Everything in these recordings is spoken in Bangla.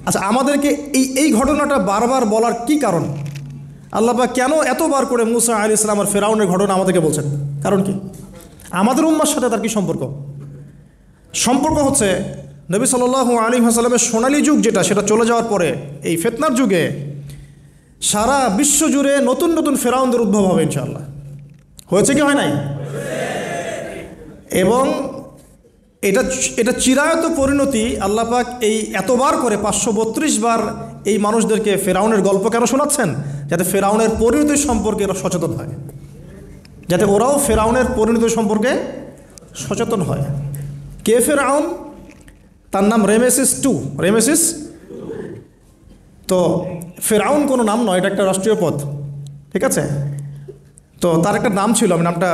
আচ্ছা, আমাদেরকে এই ঘটনাটা বারবার বলার কি কারণ? আল্লাহ পাক কেন এতবার করে মুসা আলাইহিস সালাম আর ফেরাউনের ঘটনা আমাদেরকে বলছেন? কারণ কি? আমাদের উম্মার সাথে তার কি সম্পর্ক? সম্পর্ক হচ্ছে নবী সাল্লাল্লাহু আলাইহি ওয়াসাল্লামের সোনালী যুগ যেটা, সেটা চলে যাওয়ার পরে এই ফিতনার যুগে সারা বিশ্ব জুড়ে নতুন নতুন ফেরাউনদের উদ্ভব হবে ইনশাআল্লাহ। হয়েছে কি হয় নাই? এবং এটা চিরায়ত পরিণতি। আল্লাহ পাক এই এতবার করে 532 বার এই মানুষদেরকে ফেরাউনের গল্প কেন শোনাচ্ছেন? যাতে ফেরাউনের পরিণতি সম্পর্কে এরা সচেতন হয়, যাতে ওরাও ফেরাউনের পরিণতি সম্পর্কে সচেতন হয়। কে ফেরাউন? তার নাম রেমেসিস রেমেসিস। তো ফেরাউন কোনো নাম নয়, এটা একটা রাষ্ট্রীয় পদ, ঠিক আছে? তো তার একটা নাম ছিল, আমি নামটা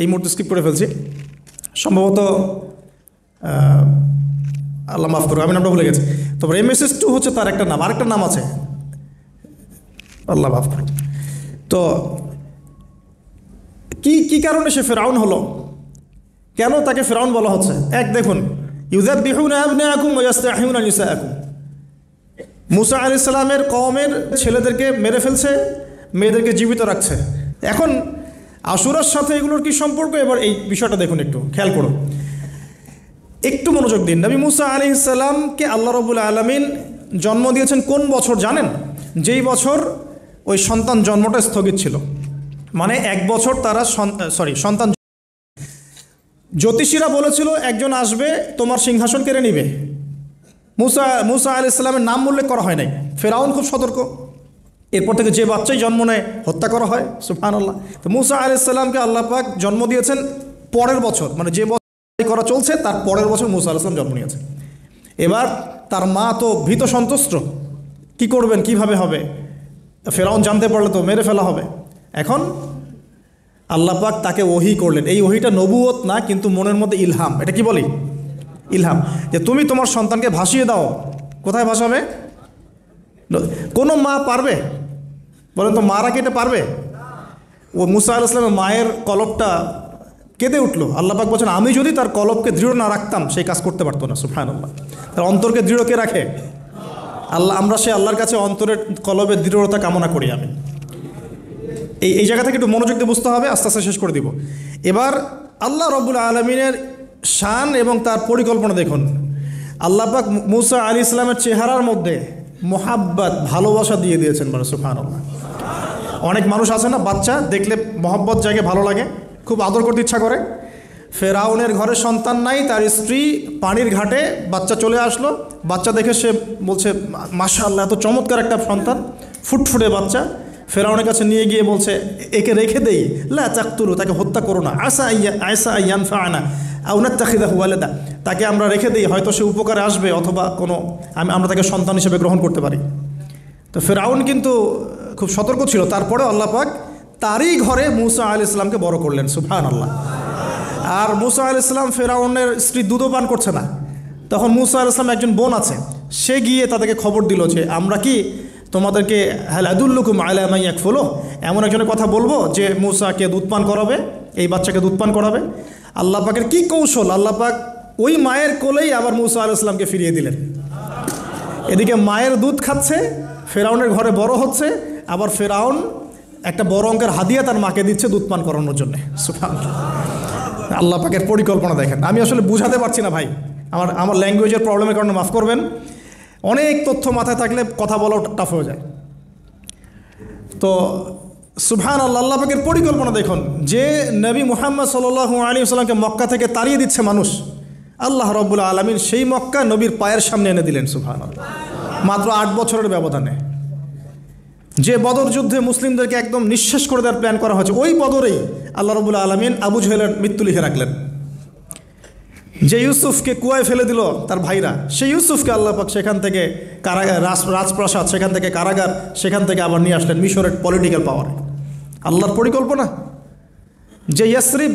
এই মুহূর্তে স্কিপ করে ফেলছি, সম্ভবত আল্লাহ মাফ করুন, আমি নামটা ভুলে গেছি। তো রেমেসিস হচ্ছে তার একটা নাম, আরেকটা নাম আছে, আল্লাহ মাফ করুন। তো কি কারণে সে ফেরাউন হলো? কেন তাকে ফেরাউন বলা হচ্ছে? এক দেখুন, ইউযাববিহুনা আবনাআকুম ওয়া ইস্তাহয়ুনা নিসাআকুম। মুসা আলাইহিস সালামের কওমের ছেলেদেরকে মেরে ফেলছে, মেয়েদেরকে জীবিত রাখছে। এখন আশুরার সাথে এগুলোর কি সম্পর্ক? এবার এই বিষয়টা দেখুন, একটু খেয়াল করুন, একটু মনোযোগ দিন। নবী মুসা আলাইহিস সালামকে আল্লাহ রাব্বুল আলামিন জন্ম দিয়েছেন কোন বছর জানেন? যেই বছর ওই সন্তান জন্মটা স্থগিত ছিল, মানে 1 বছর তারা সন্তান। জ্যোতিষীরা বলেছিল একজন আসবে তোমার সিংহাসন কেড়ে নিবে। মুসা আলাইহিস সালামের নাম উল্লেখ করা হয় নাই। ফেরাউন খুব সতর্ক, এরপর থেকে যে বাচ্চাই জন্ম নেয় হত্যা করা হয়, সুবহানাল্লাহ। তো মুসা আলাইহিস সালামকে আল্লাহ পাক জন্ম দিয়েছেন পরের বছর, মানে যে বছর করা চলছে তার পরের বছর মুসা আলাইহিস সালাম জন্ম নিয়েছে। এবার তার মা তো ভীত সন্ত্রস্ত, কি করবেন, কিভাবে হবে? ফেরাউন জানতে পারলে তো মেরে ফেলা হবে। এখন আল্লাহ পাক তাকে ওহী করলেন। এই ওহীটা নবুয়ত না, কিন্তু মনের মধ্যে ইলহাম। এটা কি বলি? ইলহাম। যে তুমি তোমার সন্তানকে ভাসিয়ে দাও। কোথায় ভাসাবে? কোনো মা পারবে? বলেন তো, মারা কি এটা পারবে? ও মুসা আলাইহিস সালামের মায়ের কলবটা কেঁদে উঠলো। আল্লাহ পাক বলছেন, আমি যদি তার কলবকে দৃঢ় না রাখতাম সেই কাজ করতে পারতো না। সুবহানাল্লাহ। তার অন্তরকে দৃঢ় কে রাখে? আল্লাহ। আমরা সে আল্লাহর কাছে অন্তরের কলবের দৃঢ়তা কামনা করি। আমি এই জায়গা থেকে একটু মনোযোগ দিয়ে বুঝতে হবে, আস্তে আস্তে শেষ করে দিব। এবার আল্লাহ রাব্বুল আলামিনের শান এবং তার পরিকল্পনা দেখুন। আল্লাহ পাক মুসা আলাইহিস সালামের চেহারার মধ্যে মোহাব্বত, ভালোবাসা দিয়ে দিয়েছেন, মানে সুবহানাল্লাহ। অনেক মানুষ আছে না, বাচ্চা দেখলে মহব্বত জায়গায় ভালো লাগে, খুব আদর করতে ইচ্ছা করে। ফেরাউনের ঘরে সন্তান নাই, তার স্ত্রী পানির ঘাটে বাচ্চা চলে আসলো। বাচ্চা দেখে সে বলছে, মাশাআল্লাহ, এত চমৎকার একটা সন্তান, ফুটফুটে বাচ্চা। ফেরাউনের কাছে নিয়ে গিয়ে বলছে, একে রেখে দেই, লা তাকতুলু, তাকে হত্যা করো না, আসা ইয়ানফাআনা আও নাত্তাখিযাহু ওয়ালাদা, তাকে আমরা রেখে দিই, হয়তো সে উপকারে আসবে, অথবা আমরা তাকে সন্তান হিসেবে গ্রহণ করতে পারি। তো ফেরাউন কিন্তু খুব সতর্ক ছিল। তারপরে আল্লাহ পাক তারই ঘরে মুসা আলাইহিস সালামকে বড় করলেন, সুবহানাল্লাহ। আর মুসা আলাইহিস সালাম ফেরাউনের স্ত্রী দুধও পান করছে না। তখন মুসা আলাইহিস সালাম একজন বোন আছে, সে গিয়ে তাদেরকে খবর দিল যে আমরা কি তোমাদেরকে হাল আদুল্লুকুম আলা মান ইয়াকফুলু, এমন একজনের কথা বলবো যে মুসাকে দুধ পান করাবে, এই বাচ্চাকে দুধ পান করাবে। আল্লাহ পাকের কি কৌশল! আল্লাহ পাক ওই মায়ের কোলেই আবার মুসা আলাইহিস সালামকে ফিরিয়ে দিলেন। এদিকে মায়ের দুধ খাচ্ছে, ফেরাউনের ঘরে বড় হচ্ছে, আবার ফেরাউন একটা বড় অঙ্কের হাদিয়া তার মাকে দিচ্ছে দুধ পান করানোর জন্য। সুবহানাল্লাহ। আল্লাহ পাকের পরিকল্পনা দেখেন। আমি আসলে বুঝাতে পারছি না ভাই, আমার ল্যাঙ্গুয়েজের প্রবলেমের কারণে মাফ করবেন। অনেক তথ্য মাথায় থাকলে কথা বলাও টাফ হয়ে যায়। তো সুবহানাল্লাহ, আল্লাহ পাকের পরিকল্পনা দেখুন। যে নবী মুহাম্মদ সাল্লাল্লাহু আলাইহি ওয়াসাল্লামকে মক্কা থেকে তাড়িয়ে দিচ্ছে মানুষ, আল্লাহ রাব্বুল আলামিন সেই মক্কা নবীর পায়ের সামনে এনে দিলেন, সুবহানাল্লাহ, মাত্র 8 বছরের ব্যবধানে। যে বদর যুদ্ধে মুসলিমদেরকে একদম নিঃশেষ করে দেওয়ার প্ল্যান করা হয়েছে, ওই বদরেই আল্লাহ রাব্বুল আলামিন আবু জেহেলের মৃত্যু লিখে রাখলেন। যে ইউসুফকে কুয়ায় ফেলে দিল তার ভাইরা, সেই ইউসুফকে আল্লাহ পাক সেখান থেকে কারাগার, রাজপ্রাসাদ, সেখান থেকে কারাগার, সেখান থেকে আবার নিয়ে আসলেন মিশরের পলিটিক্যাল পাওয়ারে। আল্লাহর পরিকল্পনা। যে ইয়াসরিব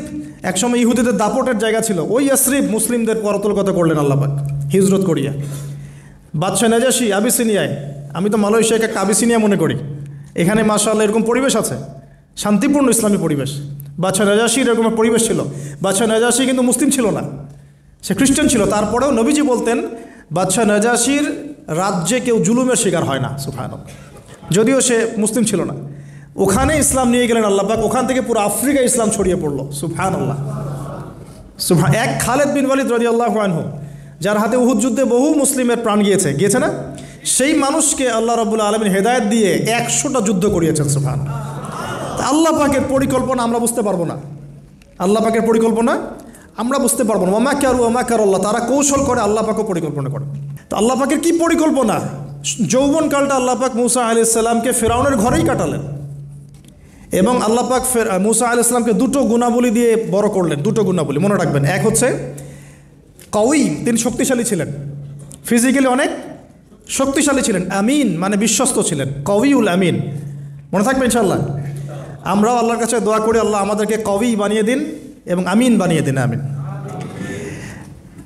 একসময় ইহুদিদের দাপটের জায়গা ছিল, ওই ইয়াসরিব মুসলিমদের পরতলগত করলেন আল্লাহ পাক হিজরত করিয়া। বাদশাহ নাজাশি আবিসিনিয়ায়, আমি তো মালয়েশিয়াকে একটা আবিসিনিয়া মনে করি, এখানে মাশাআল্লাহ এরকম পরিবেশ আছে, শান্তিপূর্ণ ইসলামী পরিবেশ। বাদশাহ নাজাশির এরকম পরিবেশ ছিল। বাদশাহ নাজাশি কিন্তু মুসলিম ছিল না, সে খ্রিস্টান ছিল। তারপরেও নবীজি বলতেন বাদশাহ নাজাশির রাজ্যে কেউ জুলুমের শিকার হয় না, সুবহানাল্লাহ। যদিও সে মুসলিম ছিল না, ওখানে ইসলাম নিয়ে গেলেন আল্লাহ পাক, ওখান থেকে পুরো আফ্রিকা ইসলাম ছড়িয়ে পড়লো, সুবহানাল্লাহ। এক খালেদ বিন ওয়ালিদ রাদিয়াল্লাহু আনহু, যার হাতে উহুদ যুদ্ধে বহু মুসলিমের প্রাণ গিয়েছে না, সেই মানুষকে আল্লাহ রাব্বুল আলামিন হেদায়েত দিয়ে 100টা যুদ্ধ করিয়েছেন, সুবহানাল্লাহ। আল্লাহ পাকের পরিকল্পনা আমরা বুঝতে পারবো না, আল্লাহ পাকের পরিকল্পনা আমরা বুঝতে পারবো না। ওয়া মাকারু ওয়া মাকারাল্লাহ, তারা কৌশল করে, আল্লাহ পাকও পরিকল্পনা করে। তো আল্লাহ পাকের কি পরিকল্পনা, যৌবনকালটা আল্লাহ পাক মুসা আলাইহিস সালামকে ফেরাউনের ঘরেই কাটালেন, এবং আল্লাহ পাক মুসা আলাইহিস সালামকে দুটো গুণাবলী দিয়ে বড় করলেন। দুটো গুণাবলী মনে রাখবেন, এক হচ্ছে কওয়ী, তিনি শক্তিশালী ছিলেন, ফিজিক্যালি অনেক শক্তিশালী ছিলেন। আমিন মানে বিশ্বস্ত ছিলেন, কওয়ীউল আমিন, মনে থাকবে ইনশাআল্লাহ। আমরাও আল্লাহর কাছে দোয়া করি, আল্লাহ আমাদেরকে কওয়ী বানিয়ে দিন এবং আমিন বানিয়ে দিন, আমিন।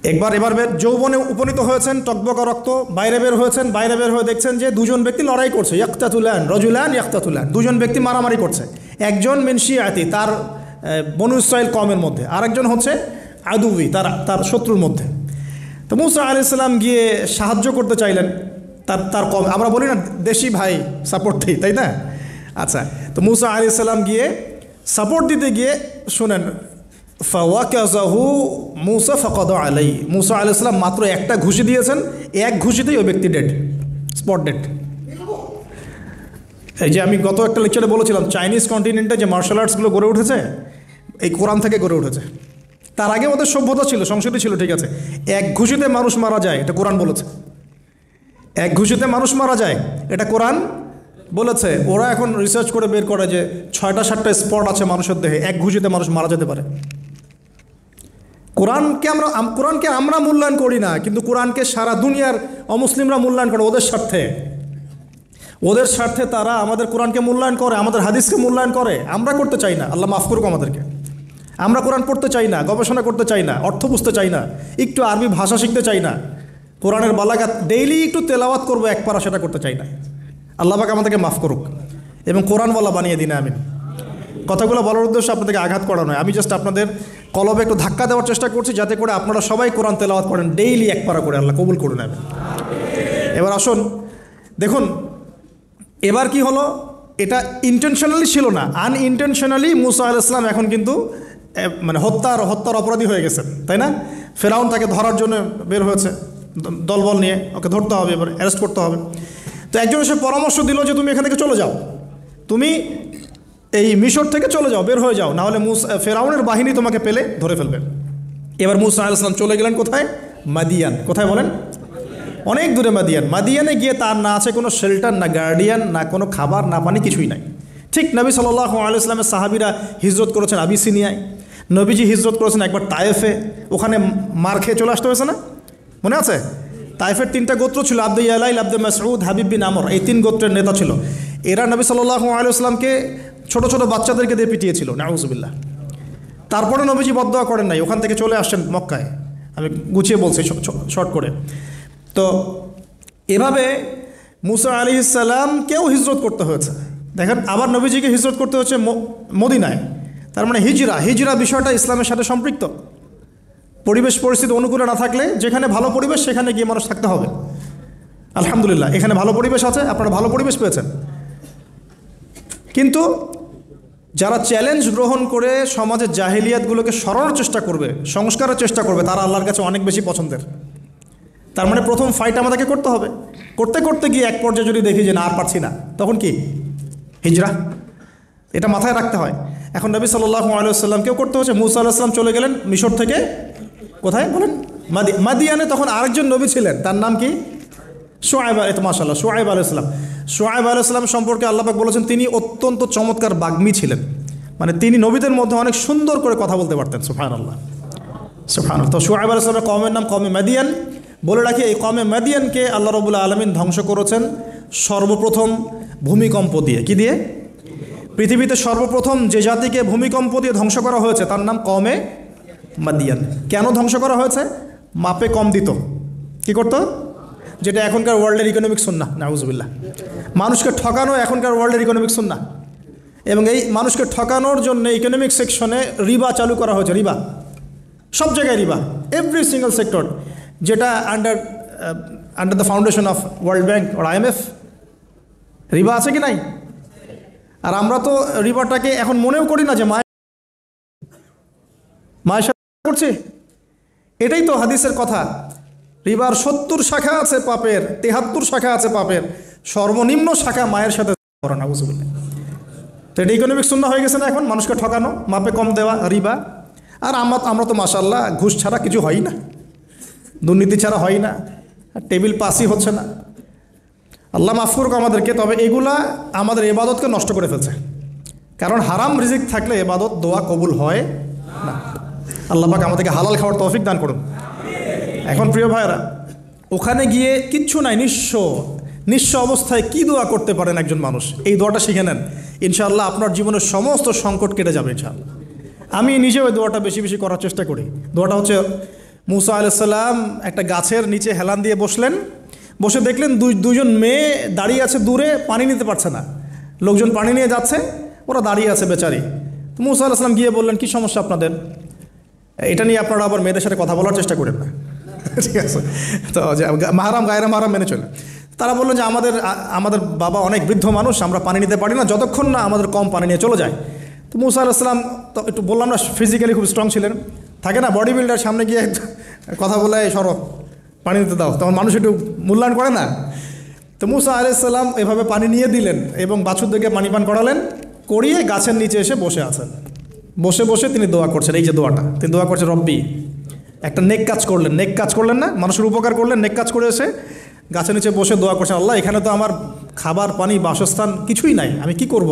এবার যৌবনে উপনীত হয়েছেন, টকবকা রক্ত, বাইরে বের হয়ে দেখছেন যে দুজন ব্যক্তি লড়াই করছে, ইয়াক্তাতুলান রজুলান ইয়াক্তাতুলান, দুজন ব্যক্তি মারামারি করছে। একজন মিন শিয়াতি, তার বনু ইসরাইল কওমের মধ্যে, আরেকজন হচ্ছে আদুবি, তার শত্রুর মধ্যে। তো মুসা আলাইহিস সালাম গিয়ে সাহায্য করতে চাইলেন তার কম, আমরা বলি না দেশি ভাই সাপোর্ট দিই, তাই না? আচ্ছা, তো মুসা আলাইহিস সালাম গিয়ে সাপোর্ট দিতে গিয়ে শুনেন, ফাওয়াকাযাহু মুসা ফাকাদা আলাইহি, মুসা আলাইহিস সালাম মাত্র একটা ঘুষি দিয়েছেন, এক ঘুষিতেই ওই ব্যক্তি ডেড, স্পট ডেড। এই যে আমি গত একটা লেকচারে বলেছিলাম, চাইনিজ কন্টিনেন্টে যে মার্শাল আর্টসগুলো গড়ে উঠেছে এই কোরআন থেকে গড়ে উঠেছে। তার আগে ওদের সভ্যতা ছিল, সংস্কৃতি ছিল, ঠিক আছে। এক ঘুষিতে মানুষ মারা যায়, এটা কোরআন বলেছে। এক ঘুষিতে মানুষ মারা যায়, এটা কোরআন বলেছে। ওরা এখন রিসার্চ করে বের করে যে 6টা-7টা স্পট আছে মানুষের দেহে, এক ঘুষিতে মানুষ মারা যেতে পারে। কোরআনকে আমরা মূল্যায়ন করি না, কিন্তু কোরআনকে সারা দুনিয়ার অমুসলিমরা মূল্যায়ন করে ওদের স্বার্থে তারা আমাদের কোরআনকে মূল্যায়ন করে, আমাদের হাদিসকে মূল্যায়ন করে। আমরা করতে চাই না, আল্লাহ মাফ করুক আমাদেরকে। আমরা কোরআন পড়তে চাই না, গবেষণা করতে চাই না, অর্থ বুঝতে চাই না, একটু আরবি ভাষা শিখতে চাই না, কোরআনের বালাগাত ডেইলি একটু তেলাওয়াত করবো এক পারা, সেটা করতে চাই না। আল্লাহ পাক আমাদেরকে মাফ করুক এবং কোরআনওয়ালা বানিয়ে দিন, আমিন। কথাগুলো বলার উদ্দেশ্য আপনাদেরকে আঘাত করা নয়, আমি জাস্ট আপনাদের কলবে একটু ধাক্কা দেওয়ার চেষ্টা করছি, যাতে করে আপনারা সবাই কোরআন তেলাওয়াত করেন ডেইলি এক পারা করে, আল্লাহ কবুল করে নেবেন। এবার আসুন দেখুন, এবার কি হলো, এটা ইন্টেনশনালি ছিল না, আনইনটেনশনালি মুসা আলাইহিস সালাম এখন কিন্তু মানে হত্যার অপরাধী হয়ে গেছেন, তাই না? ফেরাউন তাকে ধরার জন্য বের হয়েছে দলবল নিয়ে, ওকে ধরতে হবে, এবার অ্যারেস্ট করতে হবে। তো একজন এসে পরামর্শ দিল যে তুমি এখান থেকে চলে যাও, তুমি এই মিশর থেকে চলে যাও, বের হয়ে যাও, নাহলে ফেরাউনের বাহিনী তোমাকে পেলে ধরে ফেলবে। এবার মুসা আলাইহিস সালাম চলে গেলেন কোথায়? মাদিয়ান। কোথায় বলেন? অনেক দূরে মাদিয়ানে গিয়ে তার না আছে কোনো শেল্টার, না গার্ডিয়ান, না কোনো খাবার, না পানি, কিছুই নাই। ঠিক নবী সাল্লাল্লাহু আলাইহি ওয়াসাল্লামের সাহাবীরা হিজরত করেছেন আবিসিনিয়ায়, নবীজি হিজরত করেছেন একবার তায়েফে, ওখানে মার খেয়ে চলে আসতে হয়েছে না, মনে আছে? তায়েফের 3টা গোত্র ছিল, আব্দে ইয়ালাইল, আব্দে মাসউদ, হাবিব বিন আমর, এই 3 গোত্রের নেতা ছিল। এরা নবী সাল্লাল্লাহু আলাইহি ওয়াসাল্লামকে ছোট ছোট বাচ্চাদেরকে দিয়ে পিটিয়েছিল, নাউজুবিল্লাহ। তারপরে নবীজি বদদোয়া করেন নাই, ওখান থেকে চলে আসছেন মক্কায়। আমি গুছিয়ে বলছি শর্ট করে। তো এভাবে মুসা আলাইহিস সালামকেও হিজরত করতে হয়েছে। দেখেন, আবার নবীজিকে হিজরত করতে হচ্ছে মদিনায়। তার মানে হিজরা বিষয়টা ইসলামের সাথে সম্পৃক্ত। পরিবেশ পরিস্থিতি অনুকূলে না থাকলে, যেখানে ভালো পরিবেশ সেখানে গিয়ে মানুষ থাকতে হবে। আলহামদুলিল্লাহ, এখানে ভালো পরিবেশ আছে, আপনারা ভালো পরিবেশ পেয়েছেন। কিন্তু যারা চ্যালেঞ্জ গ্রহণ করে সমাজের জাহেলিয়াতগুলোকে সরানোর চেষ্টা করবে, সংস্কারের চেষ্টা করবে, তারা আল্লাহর কাছে অনেক বেশি পছন্দের। তার মানে প্রথম ফাইট আমাদেরকে করতে হবে। করতে গিয়ে এক পর্যায়ে যদি দেখি যে না আর পারছি না, তখন কি? হিজরা। এটা মাথায় রাখতে হয়। এখন নবী সাল্লাল্লাহু আলাইহি ওয়াসাল্লামকেও করতে হচ্ছে। মুসা আলাইহিস সালাম চলে গেলেন মিশর থেকে কোথায় বলেন? মাদিয়ানে। তখন আরেকজন নবী ছিলেন, তার নাম কি? শুআয়ব। মাশাআল্লাহ, শুআয়ব আলাইহিস সালাম। শুআয়ব আলাইহিস সালাম সম্পর্কে আল্লাহ পাক বলেছেন তিনি অত্যন্ত চমৎকার বাগ্মী ছিলেন। মানে তিনি নবীদের মধ্যে অনেক সুন্দর করে কথা বলতে পারতেন। সুবহানাল্লাহ, সুবহানাল্লাহ। তো শুআয়ব আলাইহিস সালামের কওমের নাম কওমে মাদিয়ান। বলে রাখি, এই কওমে মাদিয়ানকে আল্লাহ রাব্বুল আলামিন ধ্বংস করেছেন সর্বপ্রথম ভূমিকম্প দিয়ে। কি দিয়ে? পৃথিবীতে সর্বপ্রথম যে জাতিকে ভূমিকম্প দিয়ে ধ্বংস করা হয়েছে তার নাম কওমে মাদিয়ান। কেন ধ্বংস করা হয়েছে? মাপে কম দিত। কি করতো? যেটা এখনকার ওয়ার্ল্ডের ইকোনমিক সুন্নাহ, নাউজুবিল্লাহ। মানুষকে ঠকানো এখনকার ওয়ার্ল্ডের ইকোনমিক সুন্নাহ। এবং এই মানুষকে ঠকানোর জন্য ইকোনমিক সেকশনে রিবা চালু করা হয়েছে। রিবা, সব জায়গায় রিবা, এভরি সিঙ্গল সেক্টর। যেটা under under the foundation of World Bank আর IMF? রিবা আছে কি নাই? আর আমরা তো রিবাটাকে এখন মনেও করি না যে মায়ের সাথে করছি। এটাই তো হাদিসের কথা, রিবার 70 শাখা আছে পাপের, 73 শাখা আছে পাপের, সর্বনিম্ন শাখা মায়ের সাথে করা না। বুঝবেন তো এটা ইকোনমিক সুন্নাহ হয়ে গেছে না এখন, মানুষকে ঠকানো, মাপে কম দেওয়া, রিবা। আর আমরা তো মাশাআল্লাহ ঘুষ ছাড়া কিছু হয় না, দুর্নীতি ছাড়া হয় না, টেবিল পাসই হচ্ছে না। আল্লাহ মাফ করুক আমাদেরকে। তবে এগুলা আমাদের ইবাদতকে নষ্ট করে ফেলছে, কারণ হারাম রিজিক থাকলে ইবাদত দোয়া কবুল হয় না। আল্লাহ পাক আমাদেরকে হালাল খাওয়ার তৌফিক দান করুন। এখন প্রিয় ভাইরা, ওখানে গিয়ে কিচ্ছু নাই, নিঃস্ব অবস্থায় কি দোয়া করতে পারেন একজন মানুষ, এই দোয়াটা শিখে নেন, ইনশাআল্লাহ আপনার জীবনের সমস্ত সংকট কেটে যাবে ইনশাআল্লাহ। আমি নিজেও ওই দোয়াটা বেশি বেশি করার চেষ্টা করি। দোয়াটা হচ্ছে, মুসা আলাইহিস সালাম একটা গাছের নিচে হেলান দিয়ে বসলেন, বসে দেখলেন দুইজন মেয়ে দাঁড়িয়ে আছে দূরে, পানি নিতে পারছে না, লোকজন পানি নিয়ে যাচ্ছে, ওরা দাঁড়িয়ে আছে বেচারি। তো মুসা আলাইহিস সালাম গিয়ে বললেন, কি সমস্যা আপনাদের? এটা নিয়ে আপনারা আবার মেয়েদের সাথে কথা বলার চেষ্টা করেন না, ঠিক আছে? তো মাহারাম গায়রা মাহারাম মেনে চলে। তারা বললেন যে আমাদের বাবা অনেক বৃদ্ধ মানুষ, আমরা পানি নিতে পারি না যতক্ষণ না আমাদের কম পানি নিয়ে চলে যায়। তো মুসা আলাইহিস সালাম তো একটু বললাম না, ফিজিক্যালি খুব স্ট্রং ছিলেন, থাকে না বডি বিল্ডার, সামনে গিয়ে কথা বলে সরো পানি নিতে দাও, তখন মানুষ একটু মূল্যায়ন করে না। তো মুসা আলাইহিস সালাম এভাবে পানি নিয়ে দিলেন এবং বাছুরদেরকে পানি পান করালেন, করিয়ে গাছের নিচে এসে বসে আছেন। বসে বসে তিনি দোয়া করছেন, এই যে দোয়াটা তিনি দোয়া করছেন, রব্বি, একটা নেক কাজ করলেন না, মানুষের উপকার করলেন, নেক কাজ করে এসে গাছের নিচে বসে দোয়া করছেন, আল্লাহ এখানে তো আমার খাবার পানি বাসস্থান কিছুই নাই, আমি কি করব?